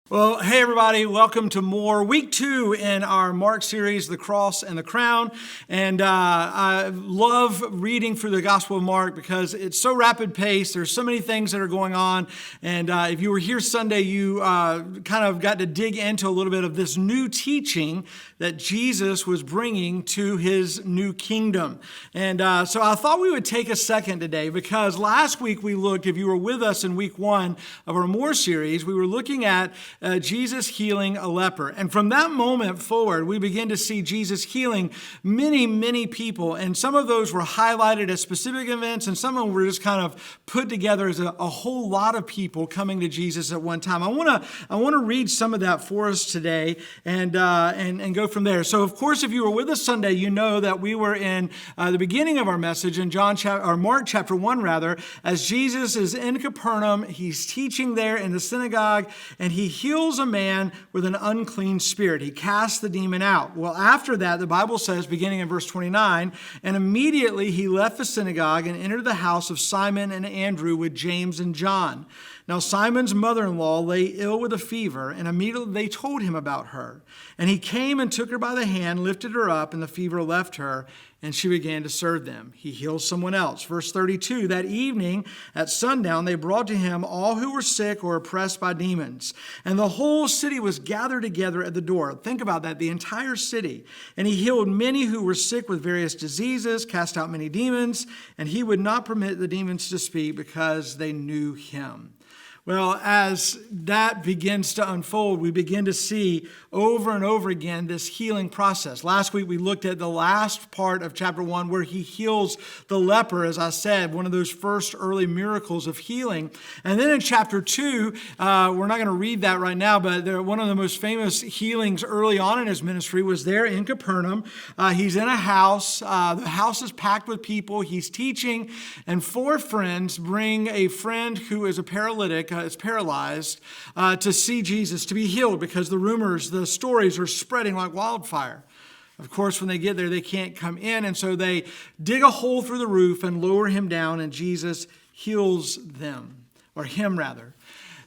Well, hey everybody, welcome to more week 2 in our Mark series, The Cross and the Crown. And I love reading through the Gospel of Mark because it's so rapid paced. There's so many things that are going on. And if you were here Sunday, you kind of got to dig into a little bit of this new teaching that Jesus was bringing to his new kingdom. And so I thought we would take a second today because last week we looked, if you were with us in week 1 of our More series, we were looking at Jesus healing a leper. And from that moment forward, we begin to see Jesus healing many people. And some of those were highlighted as specific events, and some of them were just kind of put together as a whole lot of people coming to Jesus at one time. I want to read some of that for us today and go from there. So, of course, if you were with us Sunday, you know that we were in the beginning of our message in Mark chapter 1, rather, as Jesus is in Capernaum. He's teaching there in the synagogue, and he heals a man with an unclean spirit. He casts the demon out. Well, after that, the Bible says, beginning in verse 29, and immediately he left the synagogue and entered the house of Simon and Andrew with James and John. Now Simon's mother-in-law lay ill with a fever, and immediately they told him about her. And he came and took her by the hand, lifted her up, and the fever left her, and she began to serve them. He heals someone else. Verse 32, that evening at sundown, they brought to him all who were sick or oppressed by demons. And the whole city was gathered together at the door. Think about that, the entire city. And he healed many who were sick with various diseases, cast out many demons, and he would not permit the demons to speak because they knew him. Well, as that begins to unfold, we begin to see over and over again this healing process. Last week, we looked at the last part of chapter 1 where he heals the leper, as I said, one of those first early miracles of healing. And then in chapter 2, we're not going to read that right now, but one of the most famous healings early on in his ministry was there in Capernaum. He's in a house. The house is packed with people. He's teaching, and 4 friends bring a friend who is a paralytic, is paralyzed, to see Jesus, to be healed, because the rumors, the stories are spreading like wildfire. Of course, when they get there, they can't come in, and so they dig a hole through the roof and lower him down, and Jesus heals them, or him rather.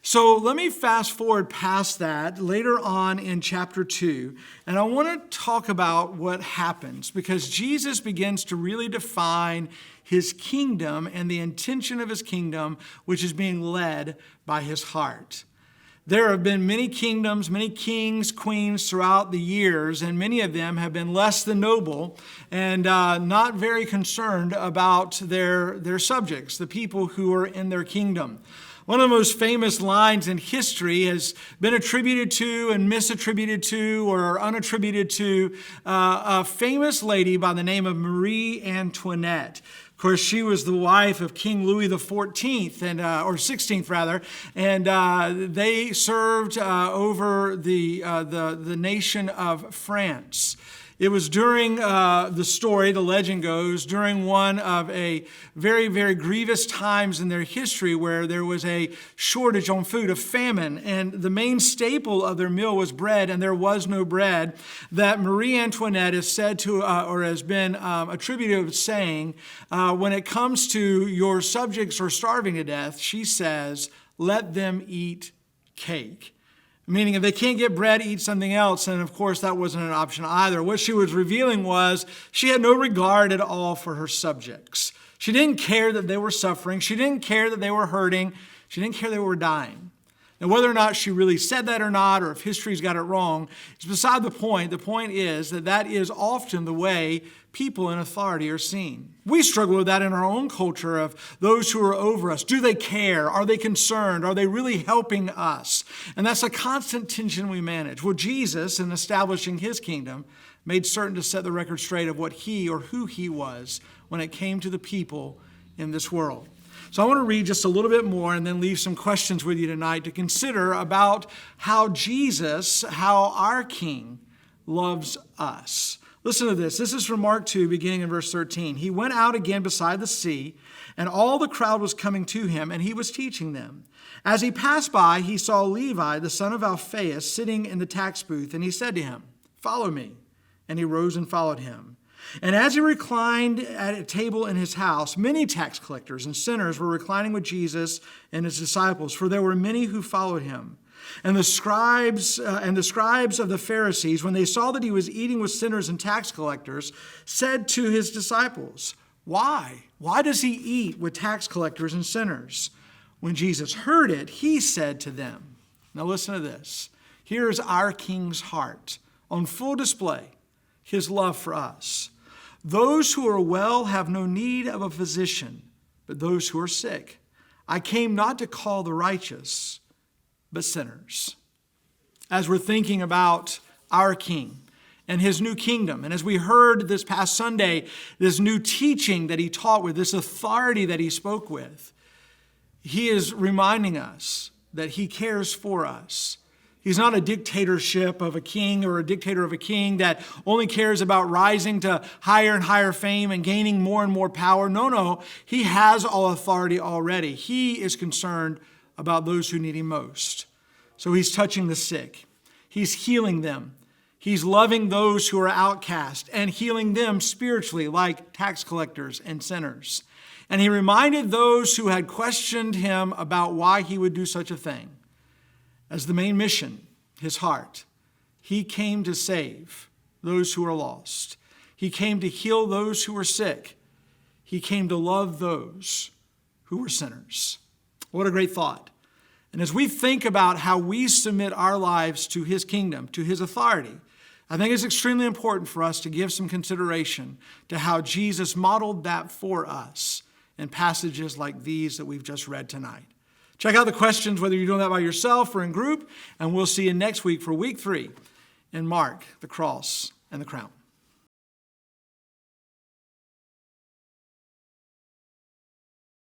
So let me fast forward past that later on in chapter 2, and I want to talk about what happens, because Jesus begins to really define his kingdom and the intention of his kingdom, which is being led by his heart. There have been many kingdoms, many kings, queens throughout the years, and many of them have been less than noble and not very concerned about their subjects, the people who are in their kingdom. One of the most famous lines in history has been attributed to and misattributed to or unattributed to a famous lady by the name of Marie Antoinette. Of course, she was the wife of King Louis XIV, or 16th rather, and they served over the nation of France. It was during the story, the legend goes, during one of a very, very grievous times in their history where there was a shortage on food, a famine, and the main staple of their meal was bread, and there was no bread, that Marie Antoinette is said to, or has been attributed of saying, when it comes to your subjects are starving to death, she says, let them eat cake. Meaning if they can't get bread, eat something else. And of course, that wasn't an option either. What she was revealing was she had no regard at all for her subjects. She didn't care that they were suffering. She didn't care that they were hurting. She didn't care they were dying. Now, whether or not she really said that or not, or if history's got it wrong, is beside the point. The point is that is often the way people in authority are seen. We struggle with that in our own culture of those who are over us. Do they care? Are they concerned? Are they really helping us? And that's a constant tension we manage. Well, Jesus, in establishing his kingdom, made certain to set the record straight of what he or who he was when it came to the people in this world. So I want to read just a little bit more and then leave some questions with you tonight to consider about how Jesus, how our King, loves us. Listen to this. This is from Mark 2, beginning in verse 13. He went out again beside the sea, and all the crowd was coming to him, and he was teaching them. As he passed by, he saw Levi, the son of Alphaeus, sitting in the tax booth, and he said to him, "Follow me." And he rose and followed him. And as he reclined at a table in his house, many tax collectors and sinners were reclining with Jesus and his disciples, for there were many who followed him. And the scribes of the Pharisees, when they saw that he was eating with sinners and tax collectors, said to his disciples, "Why? Why does he eat with tax collectors and sinners?" When Jesus heard it, he said to them, now listen to this. Here is our King's heart on full display, his love for us. "Those who are well have no need of a physician, but those who are sick. I came not to call the righteous, but sinners." As we're thinking about our King and his new kingdom, and as we heard this past Sunday, this new teaching that he taught with, this authority that he spoke with, he is reminding us that he cares for us. He's not a dictatorship of a king or a dictator of a king that only cares about rising to higher and higher fame and gaining more and more power. No, he has all authority already. He is concerned about those who need him most. So he's touching the sick. He's healing them. He's loving those who are outcast and healing them spiritually like tax collectors and sinners. And he reminded those who had questioned him about why he would do such a thing. As the main mission, his heart, he came to save those who are lost. He came to heal those who were sick. He came to love those who were sinners. What a great thought. And as we think about how we submit our lives to his kingdom, to his authority, I think it's extremely important for us to give some consideration to how Jesus modeled that for us in passages like these that we've just read tonight. Check out the questions, whether you're doing that by yourself or in group, and we'll see you next week for week 3 in Mark, the Cross, and the Crown.